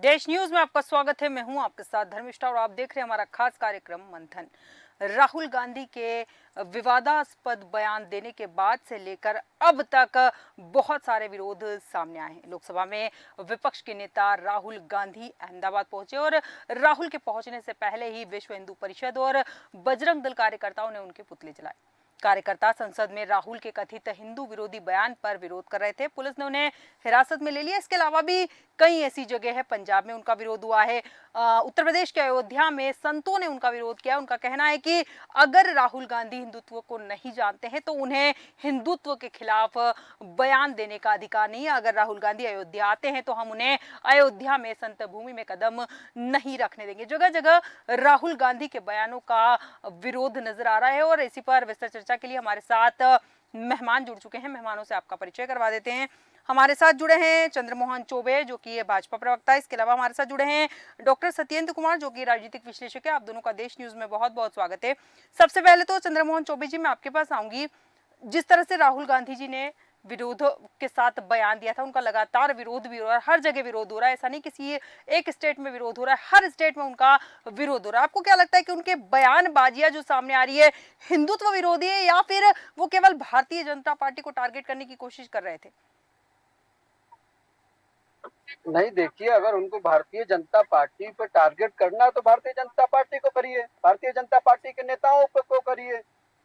देश न्यूज में आपका स्वागत है। मैं हूं आपके साथ धर्मिष्ठा और आप देख रहे हैं हमारा खास कार्यक्रम मंथन। राहुल गांधी के विवादास्पद बयान देने के बाद से लेकर अब तक बहुत सारे विरोध सामने आए हैं। लोकसभा में विपक्ष के नेता राहुल गांधी अहमदाबाद पहुंचे और राहुल के पहुंचने से पहले ही विश्व हिंदू परिषद और बजरंग दल कार्यकर्ताओं ने उनके पुतले जलाए। कार्यकर्ता संसद में राहुल के कथित हिंदू विरोधी बयान पर विरोध कर रहे थे। पुलिस ने उन्हें हिरासत में ले लिया। इसके अलावा भी कई ऐसी जगह है, पंजाब में उनका विरोध हुआ है, उत्तर प्रदेश के अयोध्या में संतों ने उनका विरोध किया। उनका कहना है कि अगर राहुल गांधी हिंदुत्व को नहीं जानते हैं तो उन्हें हिंदुत्व के खिलाफ बयान देने का अधिकार नहीं है। अगर राहुल गांधी अयोध्या आते हैं तो हम उन्हें अयोध्या में संत भूमि में कदम नहीं रखने देंगे। जगह जगह राहुल गांधी के बयानों का विरोध नजर आ रहा है और इसी पर विस्तार चर्चा के लिए हमारे साथ मेहमान जुड़ चुके हैं। मेहमानों से आपका परिचय करवा देते हैं। हमारे साथ जुड़े हैं चंद्रमोहन चौबे, जो कि भाजपा प्रवक्ता है। इसके अलावा हमारे साथ जुड़े हैं डॉक्टर सत्येंद्र कुमार, जो कि राजनीतिक विश्लेषक है। आप दोनों का देश न्यूज में बहुत बहुत स्वागत है। सबसे पहले तो चंद्रमोहन चौबे जी, मैं आपके पास आऊंगी। जिस तरह से राहुल गांधी जी ने विरोध के साथ बयान दिया था, उनका लगातार विरोध भी हो रहा है, हर जगह विरोध हो रहा है। ऐसा नहीं किसी एक स्टेट में विरोध हो रहा है, हर स्टेट में उनका विरोध हो रहा है। आपको क्या लगता है कि उनके बयानबाजियां जो सामने आ रही है हिंदुत्व विरोधी है या फिर वो केवल भारतीय जनता पार्टी को टारगेट करने की कोशिश कर रहे थे? नहीं, देखिए, अगर उनको भारतीय जनता पार्टी पे टारगेट करना है तो भारतीय जनता पार्टी को करिए, भारतीय जनता पार्टी के नेताओं को करिए।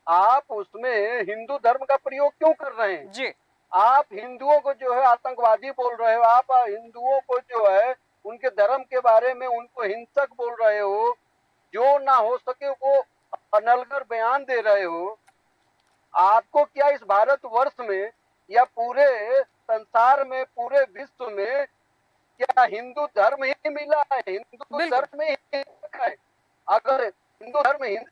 आप उसमें हिंदू धर्म का प्रयोग क्यों कर रहे हैं? जी, आप हिंदुओं को जो है आतंकवादी बोल रहे हो, आप हिंदुओं को जो है उनके धर्म के बारे में उनको हिंसक बोल रहे हो, जो ना हो सके वो अनलगर बयान दे रहे हो। आपको क्या इस भारतवर्ष में या पूरे संसार में, पूरे विश्व में क्या हिंदू धर्म ही मिला है? हिंदू बिल्कुल धर्म ही है। अगर हिंदू धर्म हिंदू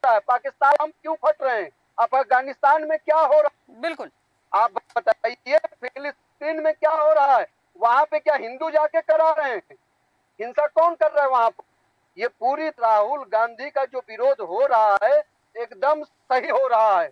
है, पाकिस्तान हम क्यों फट रहे हैं? अफगानिस्तान में क्या हो रहा बिल्कुल। है आप बताइए? फिलिस्तीन में क्या हो रहा है? वहां पे क्या हिंदू जाके करा रहे हैं? हिंसा कौन कर रहा है वहां पर? ये पूरी राहुल गांधी का जो विरोध हो रहा है एकदम सही हो रहा है।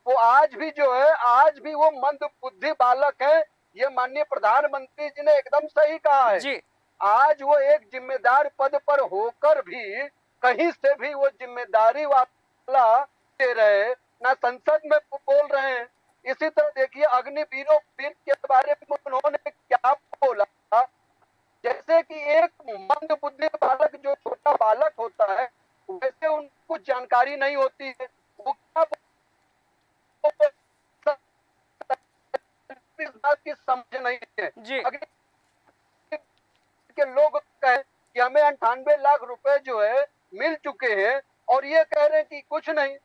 वो आज भी जो है, आज भी वो मंद बुद्धि बालक है। ये माननीय प्रधानमंत्री जी ने एकदम सही कहा है। जी, आज वो एक जिम्मेदार पद पर होकर भी कहीं से भी वो जिम्मेदारी वाला दे रहे, ना संसद में बोल रहे हैं। इसी तरह देखिए अग्निवीरों वीर के बारे में उन्होंने क्या बोला, जैसे कि एक मंद बुद्धि बालक, जो छोटा बालक होता है, वैसे उनको जानकारी नहीं होती है। वो क्या इस बात की समझ नहीं है। जी, अगर के लोग कहें कि हमें 98 लाख रुपए जो है मिल चुके हैं और ये कह रहे हैं कि कुछ नहीं,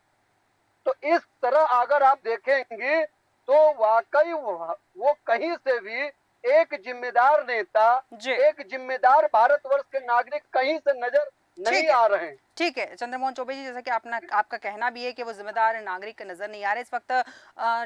तो इस तरह अगर आप देखेंगे तो वाकई वो कहीं से भी एक जिम्मेदार नेता, जी। एक जिम्मेदार भारतवर्ष के नागरिक कहीं से नजर नहीं ठीक है, आ रहे हैं। ठीक है चंद्रमोहन चौबे जी, जैसा कि आपका कहना भी है कि वो जिम्मेदार नागरिक नजर नहीं आ रहे इस वक्त।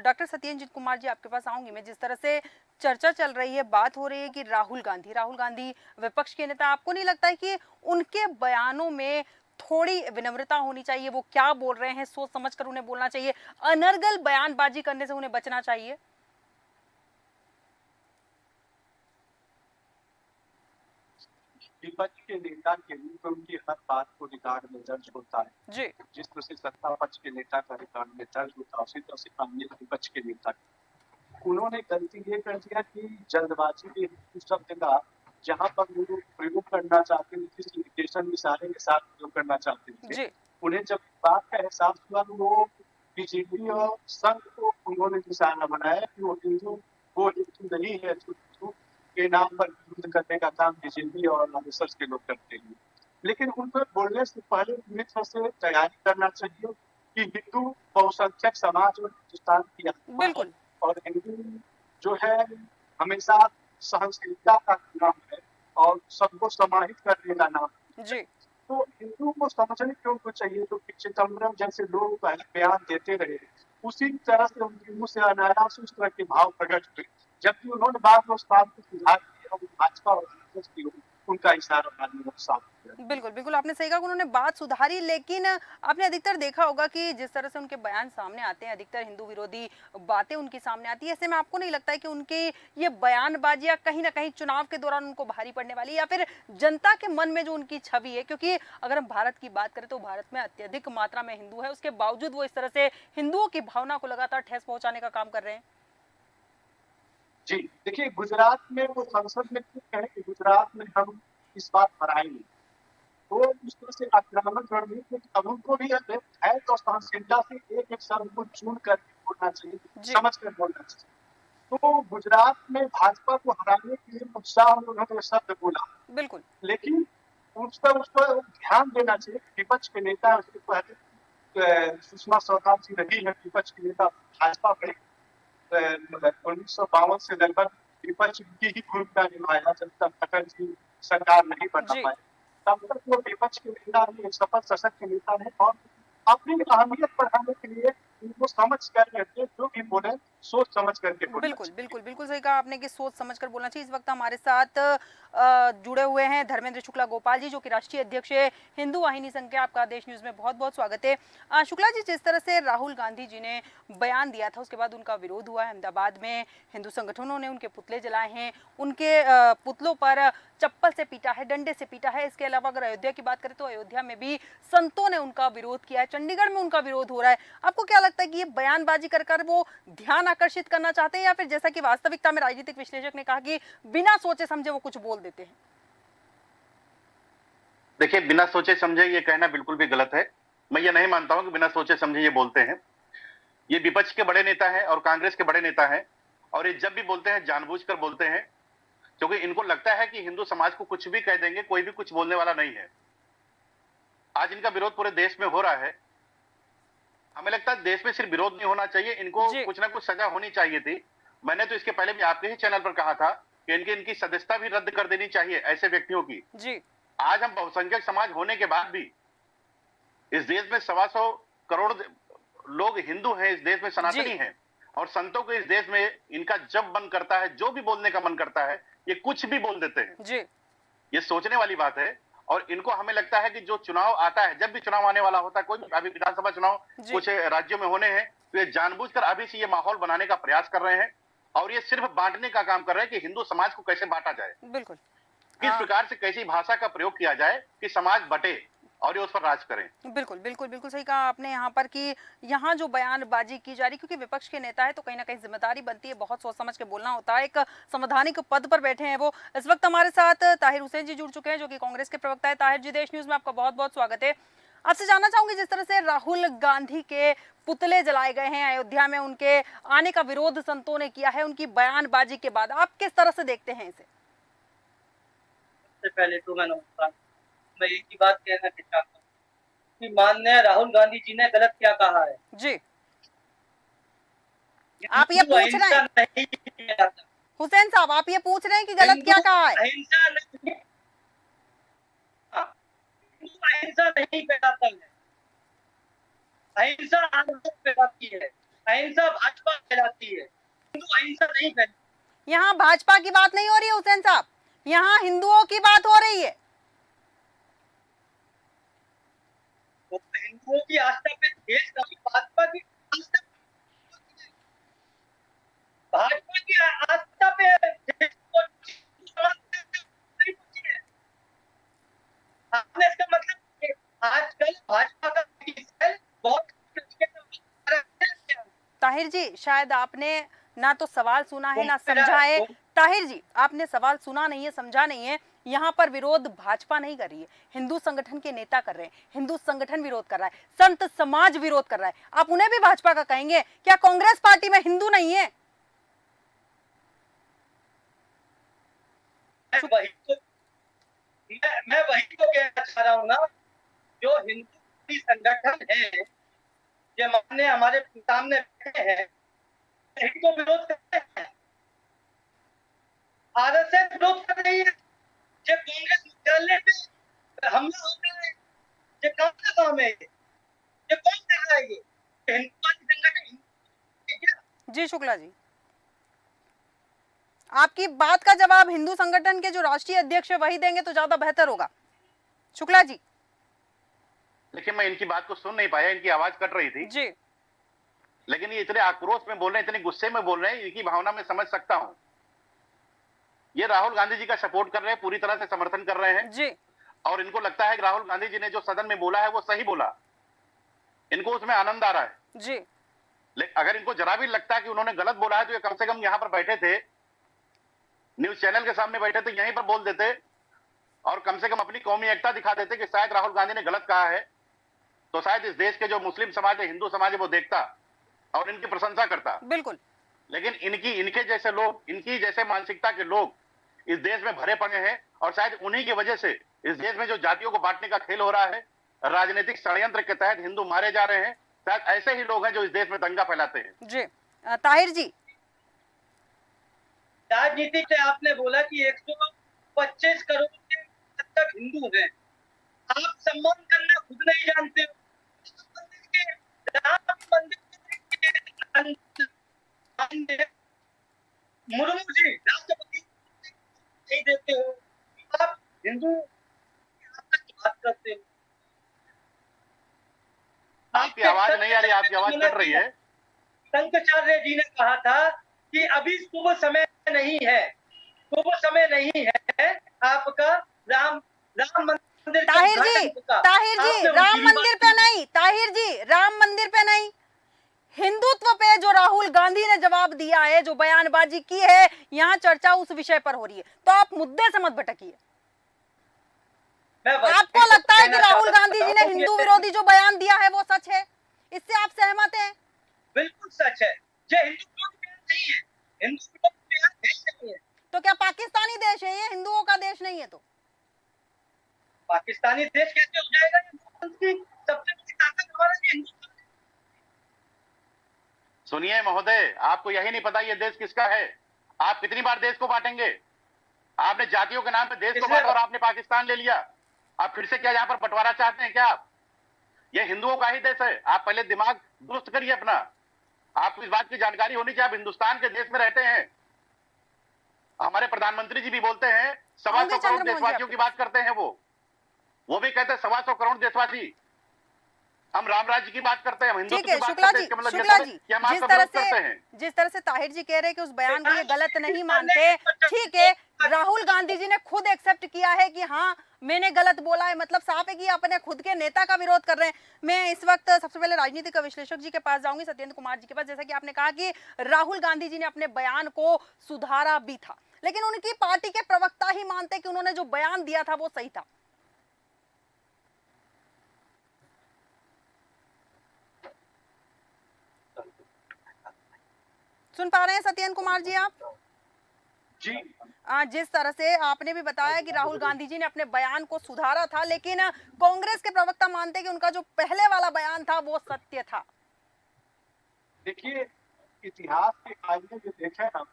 डॉक्टर सत्येंद्र कुमार जी, आपके पास आऊंगी मैं। जिस तरह से चर्चा चल रही है, बात हो रही है कि राहुल गांधी विपक्ष के नेता, आपको नहीं लगता है कि उनके बयानों में थोड़ी विनम्रता होनी चाहिए? वो क्या बोल रहे हैं सोच समझ कर उन्हें बोलना चाहिए, अनर्गल बयानबाजी करने से उन्हें बचना चाहिए? विपक्ष के नेता के रूप में उनकी हर बात को रिकॉर्ड में दर्ज होता है। जी, जिस तरह से सत्ता पक्ष के नेता का रिकॉर्ड में दर्ज होता है, उसी तरह से अन्य विपक्ष के नेता का। उन्होंने गलती ये कर दिया कि जल्दबाजी में हिंदू शब्द का जहां पर वो प्रयोग करना चाहते थे, जिस लिमिटेशन इशारे के साथ प्रयोग करना चाहते थे, जी, उन्हें जब बात का एहसास हुआ तो वो बीजेपी और संघ को उन्होंने निशाना बनाया कि वो हिंदू नहीं है, तो हिंदू के नाम पर युद्ध करने का काम बीजेपी और आरएसएस के लोग करते हैं। लेकिन उन पर बोलने से पहले पूरी तरह से तैयारी करना चाहिए कि हिंदू बहुसंख्यक समाज और हिंदुस्तान की आत्मा है, बिल्कुल। और हिंदू जो है हमेशा सहनशीलता का नाम है और सबको समाहित करने का नाम है। जी, तो हिंदू को समझने क्यों को चाहिए, तो चिदम्बरम जैसे लोग पहले बयान देते रहे, उसी तरह से उनके मुंह से अनायास उस तरह के भाव प्रकट हुए, जबकि उन्होंने बाद में उस बात को सुधार किया और भाजपा और कांग्रेस की उनका इशारा मालूम हो साफ हो गया। बिल्कुल, बिल्कुल, आपने सही कहा कि उन्होंने बात सुधारी, लेकिन आपने अधिकतर देखा होगा कि जिस तरह से उनके बयान सामने आते हैं, अधिकतर हिंदू विरोधी बातें उनकी सामने आती है। ऐसे में आपको नहीं लगता है कि उनकी ये बयानबाज़ियाँ कहीं न कहीं चुनाव के दौरान उनको भारी पड़ने वाली है, या फिर जनता के मन में जो उनकी छवि है, क्योंकि अगर हम भारत की बात करें तो भारत में अत्यधिक मात्रा में हिंदू है, उसके बावजूद वो इस तरह से हिंदुओं की भावना को लगातार ठेस पहुँचाने का काम कर रहे हैं? जी, देखिए गुजरात में वो संसद में क्यों कहे कि गुजरात में हम इस बार हराएंगे, तो उस तरह से आक्रामक रणनीति अब उनको भी है तो सहनशीलता से एक-एक शब्द को चुन कर बोलना चाहिए, जी, समझ कर बोलना चाहिए। तो गुजरात में भाजपा को हराने के लिए उत्साह में उन्होंने शब्द बोला, बिल्कुल। लेकिन उस पर ध्यान देना चाहिए कि विपक्ष के नेता उसके पहले सुषमा स्वराज जी रही है विपक्ष के नेता भाजपा में 1952 से लगभग विपक्ष की ही भूमिका निभाया जब तक अटल जी सरकार नहीं बना जी, पाए। तब तक वो विपक्ष के नेता रहे, एक सफल सशक्त नेता रहे और अपनी अहमियत बढ़ाने के लिए उनको समझ कर जो भी बोले सोच समझ करके बोलना बिल्कुल, चाहिए। बिल्कुल, बिल्कुल सही कहा आपने कि सोच समझ कर बोलना चाहिए। इस वक़्त हमारे साथ जुड़े हुए हैं धर्मेंद्र शुक्ला गोपाल जी, जो कि राष्ट्रीय अध्यक्ष है हिंदू वाहिनी संघ के। आपका देश न्यूज़ में बहुत-बहुत स्वागत है। शुक्ला जी, जिस तरह से राहुल गांधी जी ने बयान दिया था, उसके बाद उनका विरोध हुआ है। अहमदाबाद में हिंदू संगठनों ने उनके पुतले जलाए हैं, उनके पुतलों पर चप्पल से पीटा है, डंडे से पीटा है। इसके अलावा अगर अयोध्या की बात करें तो अयोध्या में भी संतों ने उनका विरोध किया है, चंडीगढ़ में उनका विरोध हो रहा है। आपको क्या लगता है कि ये बयानबाजी कर कर वो ध्यान आकर्षित करना चाहते हैं, या फिर जैसा कि वास्तविकता में राजनीतिक विश्लेषक ने कहा कि बिना सोचे समझे वो कुछ बोल देते हैं? देखिए, बिना सोचे समझे ये कहना बिल्कुल भी गलत है। मैं ये नहीं मानता हूँ कि बिना सोचे समझे ये बोलते हैं। ये विपक्ष के बड़े नेता हैं और कांग्रेस के बड़े नेता हैं, और ये जब भी बोलते हैं जानबूझकर बोलते हैं, क्योंकि इनको लगता है कि हिंदू समाज को कुछ भी कह देंगे, कोई भी कुछ बोलने वाला नहीं है। आज इनका विरोध पूरे देश में हो रहा है। हमें लगता है देश में सिर्फ विरोध नहीं होना चाहिए, इनको जी, कुछ ना कुछ सजा होनी चाहिए थी। मैंने तो इसके पहले भी आपके ही चैनल पर कहा था कि इनकी सदस्यता भी रद्द कर देनी चाहिए ऐसे व्यक्तियों की। जी, आज हम बहुसंख्यक समाज होने के बाद भी इस देश में 125 करोड़ लोग हिंदू हैं, इस देश में जी, सनातनी हैं, और संतों को इस देश में इनका जब मन करता है, जो भी बोलने का मन करता है, ये कुछ भी बोल देते हैं। जी, ये सोचने वाली बात है। और इनको हमें लगता है कि जो चुनाव आता है, जब भी चुनाव आने वाला होता है, कोई अभी विधानसभा चुनाव जी, कुछ राज्यों में होने हैं, तो ये जानबूझकर अभी से ये माहौल बनाने का प्रयास कर रहे हैं, और ये सिर्फ बांटने का काम कर रहे हैं कि हिंदू समाज को कैसे बांटा जाए, बिल्कुल। किस प्रकार से कैसी भाषा का प्रयोग किया जाए कि समाज बटे और ये उस पर राज करें। बिल्कुल, बिल्कुल, बिल्कुल सही कहा आपने यहाँ पर कि यहाँ जो बयानबाजी की जा रही, क्योंकि विपक्ष के नेता है तो कहीं न कहीं ज़िम्मेदारी बनती है, बहुत सोच समझ के बोलना होता है। एक संवैधानिक पद पर बैठे हैं वो। इस वक़्त हमारे साथ ताहिर हुसैन जी जुड़ चुके हैं, जो कि कांग्रेस के प्रवक्ता हैं। ताहिर जी, देश न्यूज़ में आपका बहुत-बहुत स्वागत है। आपसे जानना चाहूँगी, जिस तरह से राहुल गांधी के पुतले जलाए गए हैं अयोध्या में, उनके आने का विरोध संतों ने किया है उनकी बयानबाजी के बाद, आप किस तरह से देखते हैं इसे? सबसे पहले तो मैं एक ही बात कहना चाहता हूँ कि माननीय राहुल गांधी जी ने गलत क्या कहा है। जी, आप ये हिंदू पूछ रहे अहिंसा हैं? नहीं कहलाता। हुसैन साहब, आप ये पूछ रहे हैं कि गलत हिंदू क्या कहा है? अहिंसा नहीं, हाँ, हिंदू अहिंसा नहीं कहलाता है। अहिंसा आंदोलन कहलाती है, अहिंसा भाजपा कहलाती है, हिंदू अहिंसा नहीं कहलाती। यहाँ भाजपा की बात नहीं हो रही है हुसैन साहब, यहाँ हिंदुओं की बात हो रही है। वो हिंदुओं की आस्था पे ठेस कभी भाजपा की आस्था भाजपा की आस्था पे ठेस नहीं पहुंची है। आपने इसका मतलब कि आजकल भाजपा का सेल बहुत तरीके से ताहिर जी, शायद आपने ना तो सवाल सुना है ना मेरा समझा है। ताहिर जी, आपने सवाल सुना नहीं है, समझा नहीं है। यहाँ पर विरोध भाजपा नहीं कर रही है, हिंदू संगठन के नेता कर रहे हैं। हिंदू संगठन विरोध कर रहा है, संत समाज विरोध कर रहा है। आप उन्हें भी भाजपा का कहेंगे? क्या कांग्रेस पार्टी में हिंदू नहीं है? वही तो मैं वही तो कहना चाह रहा हूँ ना, जो हिंदू संगठन है, ये मानने हमारे सामने बैठे हैं, यही तो विरोध करते हैं। आरएसएस विरोध कर रही है, ये कांग्रेस मुख्यालय पे हमला हो रहा है, ये कौन सा काम है? ये कौन कर रहा है? ये हिंदुत्व संगठन है क्या? जी शुक्ला जी, आपकी बात का जवाब हिंदू संगठन के जो राष्ट्रीय अध्यक्ष है वही देंगे तो ज्यादा बेहतर होगा। शुक्ला जी। देखिए, मैं इनकी बात को सुन नहीं पाया, इनकी आवाज कट रही थी जी लेकिन ये इतने आक्रोश में बोल रहे हैं, इतने गुस्से में बोल रहे हैं, इनकी भावना में समझ सकता हूं। ये राहुल गांधी जी का सपोर्ट कर रहे हैं, पूरी तरह से समर्थन कर रहे हैं जी और इनको लगता है कि राहुल गांधी जी ने जो सदन में बोला है वो सही बोला, इनको उसमें आनंद आ रहा है। जी लेकिन अगर इनको जरा भी लगता है कि उन्होंने गलत बोला है तो ये कम से कम यहां पर बैठे थे, न्यूज चैनल के सामने बैठे थे, यहीं पर बोल देते और कम से कम अपनी कौमी एकता दिखा देते कि शायद राहुल गांधी ने गलत कहा है, तो शायद इस देश के जो मुस्लिम समाज है, हिंदू समाज है, वो देखता और इनकी प्रशंसा करता। बिल्कुल। लेकिन इनके जैसे लोग, इनकी जैसे मानसिकता के लोग इस देश में भरे पड़े हैं और शायद उन्हीं की वजह से इस देश में जो जातियों को बांटने का खेल हो रहा है, राजनीतिक षड्यंत्र के तहत हिंदू मारे जा रहे हैं, शायद ऐसे ही लोग हैं जो इस देश में दंगा फैलाते हैं। जी ताहिर जी। राजनीति से आपने बोला कि 125 करोड़ के तक हिंदू हैं, आप सम्मान करना खुद नहीं जानते हो। राम मंदिर के मुर्मू जी राष्ट्रपति नहीं देते हो, आप हिंदू बात करते हो। आपकी आवाज नहीं आ रही, आपकी आवाज कट रही है। शंकराचार्य जी ने कहा था कि अभी शुभ समय नहीं है, शुभ समय नहीं है आपका राम मंदिर का ताहिर जी, उद्घाटन का। ताहिर जी, आपने राम उनकी मंदिर पे नहीं, ताहिर जी राम मंदिर पे नहीं, हिंदुत्व पे जो राहुल गांधी ने जवाब दिया है, जो बयानबाजी की है, यहाँ चर्चा उस विषय पर हो रही है, तो आप मुद्दे से मत भटकिए। आपको लगता है कि राहुल गांधी जी ने हिंदू विरोधी जो बयान दिया है वो सच है, इससे आप सहमत हैं? बिल्कुल सच है, ये हिंदू विरोधी बयान नहीं है, हिंदू विरोधी बयान नहीं है। तो क्या पाकिस्तानी देश है ये, हिंदुओं का देश नहीं है? तो पाकिस्तानी देश कैसे हो जाएगा? सबसे बड़ी ताकत हमारा ये हिंदुस्तान। सुनिए महोदय, आपको यही नहीं पता ये देश किसका है? आप कितनी बार देश को बांटेंगे? आपने जातियों के नाम पे देश को बांटा और आपने पाकिस्तान ले लिया। आप फिर से क्या यहाँ पर बंटवारा चाहते हैं क्या आप? ये हिंदुओं का ही देश है। आप पहले दिमाग दुरुस्त करिए अपना। आपको इस बात की जानकारी होनी चाहिए, आप हिंदुस्तान के देश में रहते हैं। हमारे प्रधानमंत्री जी भी बोलते हैं 125 करोड़ देशवासियों की बात करते हैं, वो भी कहते हैं 125 करोड़ देशवासी। हम राम राज्य की बात करते हैं, हिंदुत्व ठीक है। की बात शुक्ला करते जी, हैं, इसका मतलब शुक्ला ये जी, कि हम आपका जिस तरह से ताहिर जी कह रहे हैं कि उस बयान को ये गलत नहीं मानते, ठीक है, राहुल गांधी जी ने खुद एक्सेप्ट किया है कि हाँ मैंने गलत बोला है, मतलब साफ है कि अपने खुद के नेता का विरोध कर रहे हैं। मैं इस वक्त सबसे पहले राजनीतिक विश्लेषक जी के पास जाऊंगी, सत्येंद्र कुमार जी के पास। जैसा कि आपने कहा कि राहुल गांधी जी ने अपने बयान को सुधारा भी था, लेकिन उनकी पार्टी के प्रवक्ता ही मानते कि उन्होंने जो बयान दिया था वो सही था। सुन पा रहे हैं सत्येंद्र कुमार जी आप? जी जिस तरह से आपने भी बताया कि राहुल गांधी जी ने अपने बयान को सुधारा था, लेकिन कांग्रेस के प्रवक्ता मानते हैं कि उनका जो पहले वाला बयान था वो सत्य था। देखिए, इतिहास के आईने में देखें हम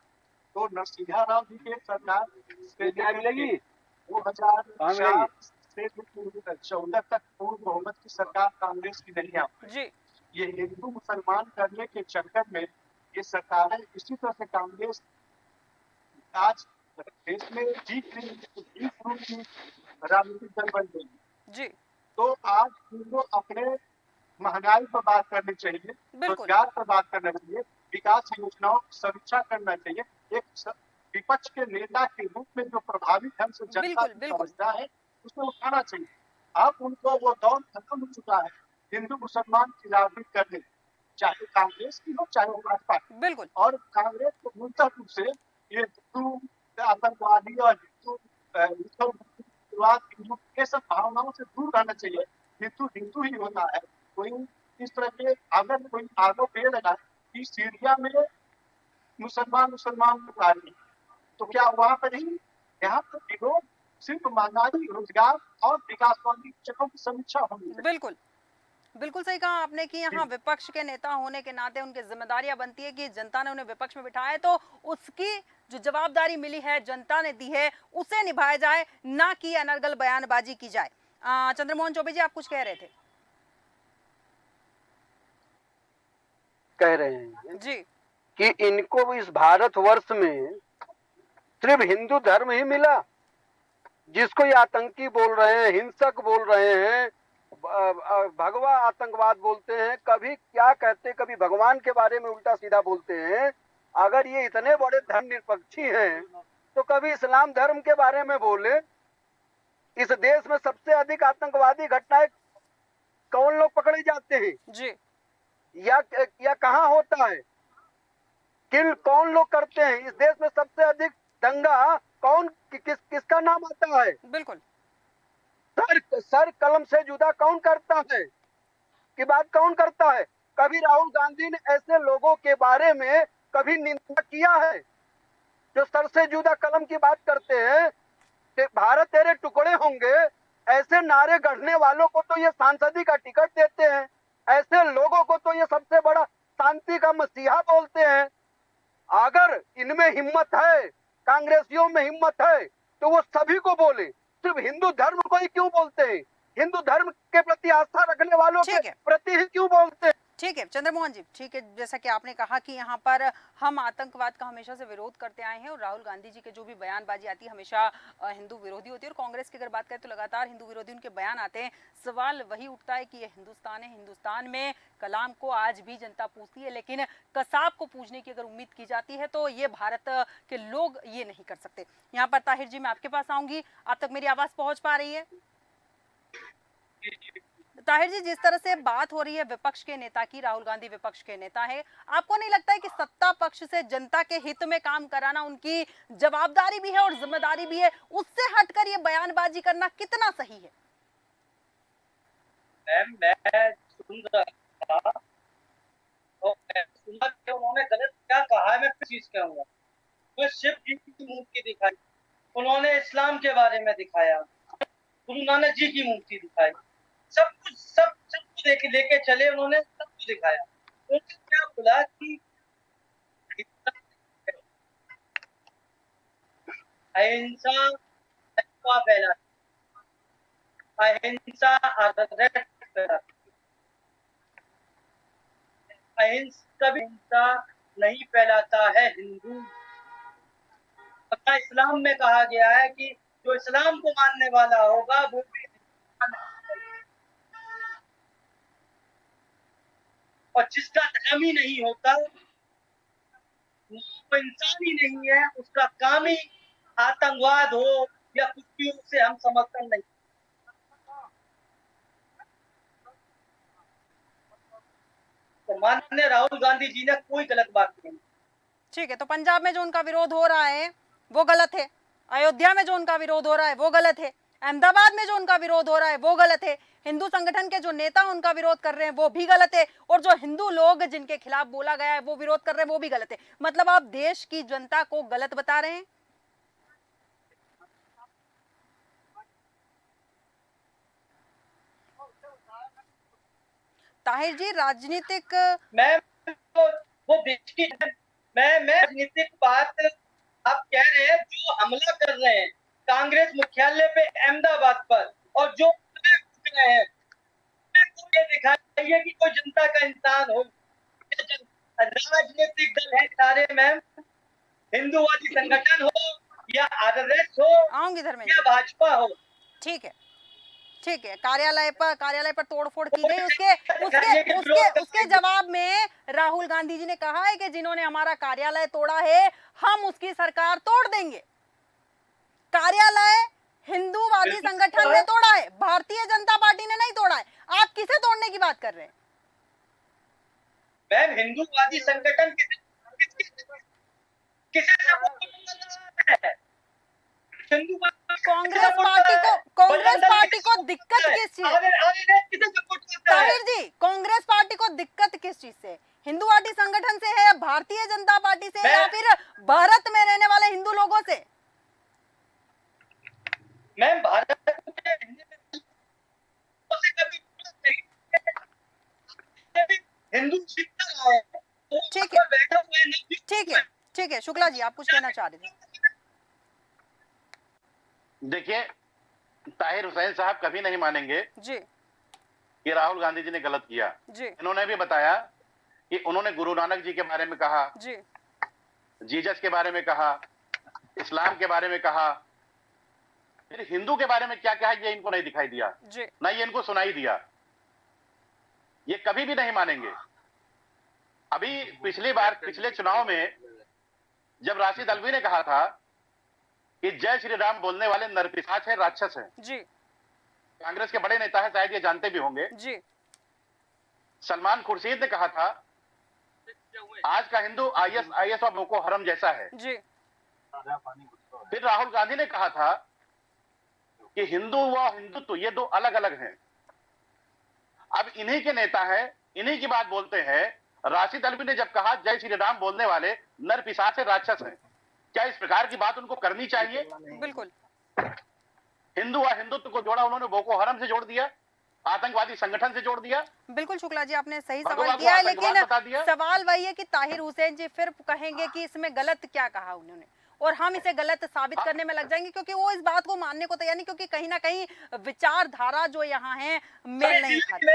तो नरसिम्हा राव जी के सरकार से 2004 से 2014 तक पूर्ण बहुमत की सरकार कांग्रेस की नहीं आई। जी ये हिंदू मुसलमान करने के चक्कर में ये सरकारें, इसी तरह से कांग्रेस आज देश में जी ग्रुप की राजनीतिक दल बन गई। जी तो आज उनको अपने महंगाई पर बात करनी चाहिए, रोजगार पर बात करना चाहिए, विकास योजनाओं की समीक्षा करना चाहिए। एक विपक्ष के नेता के रूप में जो प्रभावित ढंग से जनता की समस्या है उसे उठाना चाहिए। अब उनको वो दौर खत्म हो चुका है हिंदू मुसलमान की राजनीति करने, चाहे कांग्रेस की हो चाहे भाजपा की। बिल्कुल। और कांग्रेस को मूलतः रूप से ये हिंदू आतंकवादी और हिंदू ये सब भावनाओं से दूर रहना चाहिए। हिंदू हिंदू ही होता है। कोई इस तरह के अगर कोई आरोप ये लगा कि सीरिया में मुसलमान को मारे, तो क्या वहां पर नहीं, यहाँ पर विरोध सिर्फ महंगाई, रोजगार और विकासवादी चक्रों की समीक्षा होनी चाहिए। बिल्कुल बिल्कुल सही कहा आपने कि यहाँ विपक्ष के नेता होने के नाते उनकी जिम्मेदारियां बनती है कि जनता ने उन्हें विपक्ष में बिठाया है, तो उसकी जो जवाबदारी मिली है, जनता ने दी है, उसे निभाया जाए, ना कि अनर्गल बयानबाजी की जाए। चंद्रमोहन चौबे जी, आप कुछ कह रहे थे? कह रहे हैं जी कि इनको इस भारतवर्ष में सिर्फ हिंदू धर्म ही मिला जिसको ये आतंकी बोल रहे हैं, हिंसक बोल रहे हैं, भगवा आतंकवाद बोलते हैं, कभी क्या कहते, कभी भगवान के बारे में उल्टा सीधा बोलते हैं। अगर ये इतने बड़े धर्मनिरपेक्षी हैं तो कभी इस्लाम धर्म के बारे में बोले। इस देश में सबसे अधिक आतंकवादी घटनाएं कौन लोग पकड़े जाते हैं जी या कहाँ होता है, किल कौन लोग करते हैं? इस देश में सबसे अधिक दंगा कौन किसका नाम आता है? बिल्कुल। सर कलम से जुदा कौन करता है कि बात कौन करता है? कभी राहुल गांधी ने ऐसे लोगों के बारे में कभी निंदा किया है जो सर से जुदा कलम की बात करते हैं कि भारत तेरे टुकड़े होंगे? ऐसे नारे गढ़ने वालों को तो ये सांसदी का टिकट देते हैं, ऐसे लोगों को तो ये सबसे बड़ा शांति का मसीहा बोलते हैं। अगर इनमें हिम्मत है, कांग्रेसियों में हिम्मत है, तो वो सभी को बोले, सिर्फ हिंदू धर्म को ही क्यों बोलते हैं? हिंदू धर्म के प्रति आस्था रखने वालों के प्रति ही क्यों बोलते हैं? ठीक है चंद्रमोहन जी, ठीक है, जैसा कि आपने कहा कि यहाँ पर हम आतंकवाद का हमेशा से विरोध करते आए हैं और राहुल गांधी जी के जो भी बयानबाजी आती है हमेशा हिंदू विरोधी होती है, और कांग्रेस की अगर बात करें तो लगातार हिंदू विरोधी उनके बयान आते हैं। सवाल वही उठता है कि ये हिंदुस्तान है, हिंदुस्तान में कलाम को आज भी जनता पूछती है, लेकिन कसाब को पूछने की अगर उम्मीद की जाती है तो ये भारत के लोग ये नहीं कर सकते। यहाँ पर ताहिर जी मैं आपके पास आऊंगी, आप तक मेरी आवाज पहुंच पा रही है? ताहिर जी, जिस तरह से बात हो रही है विपक्ष के नेता की, राहुल गांधी विपक्ष के नेता है, आपको नहीं लगता है कि सत्ता पक्ष से जनता के हित में काम कराना उनकी जवाबदारी भी है और जिम्मेदारी भी है, उससे हटकर ये बयानबाजी करना कितना सही है? मैं सुन रहा था और सुना कि उन्होंने गलत क्या कहा है, मैं किस चीज कहूंगा। तो शिव जी की मूर्ति दिखाई, उन्होंने इस्लाम के बारे में दिखाया, गुरु नानक जी की मूर्ति दिखाई, सब कुछ लेके चले, उन्होंने सब कुछ दिखाया। उन्होंने क्या बोला कि अहिंसा फैला, अहिंसा कभी हिंसा नहीं फैलाता है हिंदू। पता इस्लाम में कहा गया है कि जो इस्लाम को मानने वाला होगा वो भी, और जिसका धर्म ही नहीं होता वो इंसान ही नहीं है, उसका काम ही आतंकवाद हो या कुछ भी, उससे हम समर्थन नहीं। तो माननीय राहुल गांधी जी ने कोई गलत बात नहीं। ठीक है, तो पंजाब में जो उनका विरोध हो रहा है वो गलत है, अयोध्या में जो उनका विरोध हो रहा है वो गलत है, अहमदाबाद में जो उनका विरोध हो रहा है वो गलत है, हिंदू संगठन के जो नेता उनका विरोध कर रहे हैं वो भी गलत है, और जो हिंदू लोग जिनके खिलाफ बोला गया है वो विरोध कर रहे हैं वो भी गलत है। मतलब आप देश की जनता को गलत बता रहे हैं? ताहिर जी, राजनीतिक वो देश की, मैं राजनीतिक बात आप कह रहे हैं, जो हमला कर रहे हैं कांग्रेस मुख्यालय पे अहमदाबाद पर, और जो रहे हैं, ये दिखाइए कि कोई जनता का इंसान हो, राजनीतिक दल है सारे मैम, हिंदूवादी संगठन हो या आरएसएस हो आऊंगी धर्मेंद्र या भाजपा हो। ठीक है, ठीक है, कार्यालय पर तोड़फोड़ की गई, उसके जवाब में राहुल गांधी जी ने कहा है कि जिन्होंने हमारा कार्यालय तोड़ा है हम उसकी सरकार तोड़ देंगे। कार्यालय हिंदूवादी संगठन ने तोड़ा है, भारतीय जनता पार्टी ने नहीं तोड़ा है। आप किसे तोड़ने की बात कर रहे हैं? मैम, हिंदूवादी संगठन किसे कांग्रेस पार्टी को दिक्कत किस चीज? ताहिर जी, कांग्रेस पार्टी को दिक्कत किस चीज से? हिंदूवादी संगठन से है या भारतीय जनता पार्टी से या फिर भारत में रहने वाले हिंदू लोगों से? मैम, भारत हिंदू ठीक है, ठीक है, शुक्ला जी आप कुछ कहना चाह रहे थे? देखिए, ताहिर हुसैन साहब कभी नहीं मानेंगे जी कि राहुल गांधी जी ने गलत किया जी। इन्होंने भी बताया कि उन्होंने गुरु नानक जी के बारे में कहा, जी जीसस के बारे में कहा, इस्लाम के बारे में कहा, फिर हिंदू के बारे में क्या कहा ये इनको नहीं दिखाई दिया, जी ना ये इनको सुनाई दिया। ये कभी भी नहीं मानेंगे। अभी पिछले चुनाव में जब राशिद अल्वी ने कहा था कि जय श्री राम बोलने वाले नरपिशाच है, राक्षस है, जी कांग्रेस के बड़े नेता है, शायद ये जानते भी होंगे, जी सलमान खुर्शीद ने कहा था आज का हिंदू आईएस और बोको हरम जैसा है। जी फिर राहुल गांधी ने कहा था कि हिंदू व हिंदुत्व ये दो अलग अलग हैं। अब इन्हीं के नेता हैं, इन्हीं की बात बोलते हैं। राशिद अल्वी ने जब कहा जय श्री राम बोलने वाले नर पिशाच से राक्षस हैं, क्या इस प्रकार की बात उनको करनी चाहिए? बिल्कुल हिंदू व हिंदुत्व को जोड़ा उन्होंने बोको हरम से जोड़ दिया, आतंकवादी संगठन से जोड़ दिया। बिल्कुल शुक्ला जी, आपने सही भगवा सवाल को किया है, आतंकवाद लेकिन बता दिया। सवाल वही है कि ताहिर हुसैन जी फिर कहेंगे कि इसमें गलत क्या कहा उन्होंने, और हम इसे गलत साबित करने में लग जाएंगे, क्योंकि वो इस बात को मानने को तैयार नहीं, क्योंकि कहीं ना कहीं विचारधारा जो यहाँ है मेल नहीं खाती।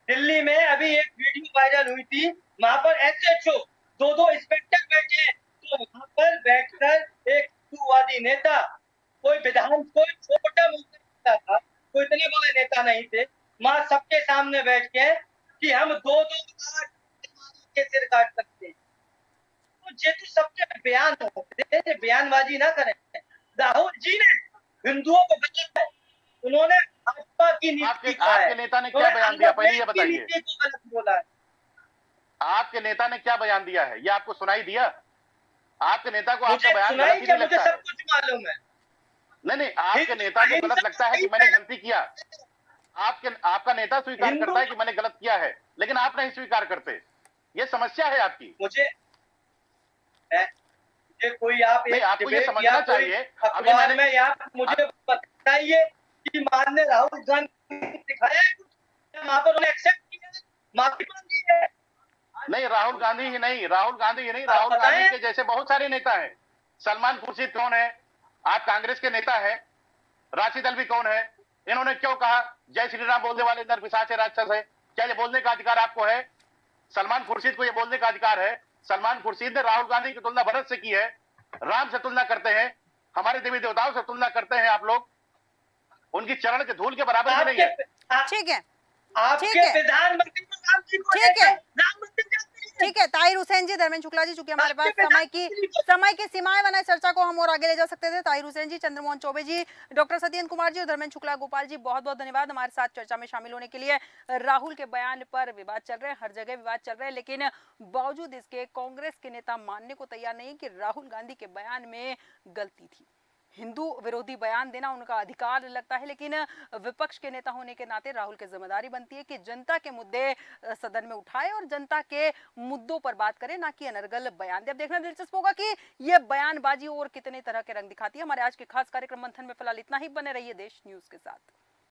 दिल्ली में अभी एक वीडियो वायरल हुई थी, वहां पर एसएचओ दो इंस्पेक्टर बैठे, तो वहां पर बैठकर एक हिंदूवादी नेता, कोई छोटा मोटा नेता था, कोई इतने बड़े नेता नहीं थे, वहां सबके सामने बैठ के कि हम दो के सिर काट सकते हैं। तो ये तो सबके बयान होते हैं, बयानबाजी ना करें। राहुल जी ने हिंदुओं को बचाया, उन्होंने भाजपा की नीति आपके नेता ने क्या बयान दिया, पहले ये बताइए। नीति को गलत बोला है। आपके नेता ने क्या बयान दिया है, ये आपको सुनाई दिया? आपके नेता को आपका मुझे बयान सुनाई गलत ही क्या, नहीं मुझे लगता है? सब कुछ मालूम है। नहीं, आपके नेता को गलत लगता है कि मैंने गलती किया। आपका नेता स्वीकार करता है कि मैंने गलत किया है, लेकिन आप नहीं स्वीकार करते। ये समस्या है आपकी। मुझे कोई आप नहीं, एक आपको ये डिबेट समझना या कोई चाहिए। अभी अखबार में या मुझे बताइए कि माननीय राहुल गांधी ने दिखाया है कुछ, वहां पर उन्होंने एक्सेप्ट किया है, माफी मांगी है? नहीं, राहुल गांधी ही नहीं, राहुल गांधी के जैसे बहुत सारे नेता हैं। सलमान खुर्शीद कौन है? आप कांग्रेस के नेता हैं। राशिद अल्वी कौन है? इन्होंने क्यों कहा जय श्री राम बोलने वाले नर पिशाच से राक्षस है? क्या ये बोलने का अधिकार आपको है? सलमान खुर्शीद को ये बोलने का अधिकार है? सलमान खुर्शीद ने राहुल गांधी की तुलना भरत से की है, राम से तुलना करते हैं, हमारे देवी देवताओं से तुलना करते हैं आप लोग। उनकी चरण के धूल के बराबर भी नहीं है। ठीक है, आपके प्रधानमंत्री राम जी को ठीक है, राम मंदिर जाते हैं। ठीक है ताहिर हुसैन जी, धर्मेंद्र शुक्ला जी, चूंकि हमारे पास समय की सीमाएं बनाए, चर्चा को हम और आगे ले जा सकते थे। ताहिर हुसैन जी, चंद्रमोहन चौबे जी, डॉक्टर सत्येंद्र कुमार जी और धर्मेंद्र शुक्ला गोपाल जी, बहुत बहुत धन्यवाद हमारे साथ चर्चा में शामिल होने के लिए। राहुल के बयान पर विवाद चल रहे हैं, हर जगह विवाद चल रहे हैं, लेकिन बावजूद इसके कांग्रेस के नेता मानने को तैयार नहीं कि राहुल गांधी के बयान में गलती थी। हिंदू विरोधी बयान देना उनका अधिकार लगता है, लेकिन विपक्ष के नेता होने के नाते राहुल की जिम्मेदारी बनती है कि जनता के मुद्दे सदन में उठाए और जनता के मुद्दों पर बात करें, ना कि अनर्गल बयान दे। अब देखना दिलचस्प होगा कि यह बयानबाजी और कितने तरह के रंग दिखाती है। हमारे आज के खास कार्यक्रम मंथन में फिलहाल इतना ही। बने रहिए देश न्यूज के साथ।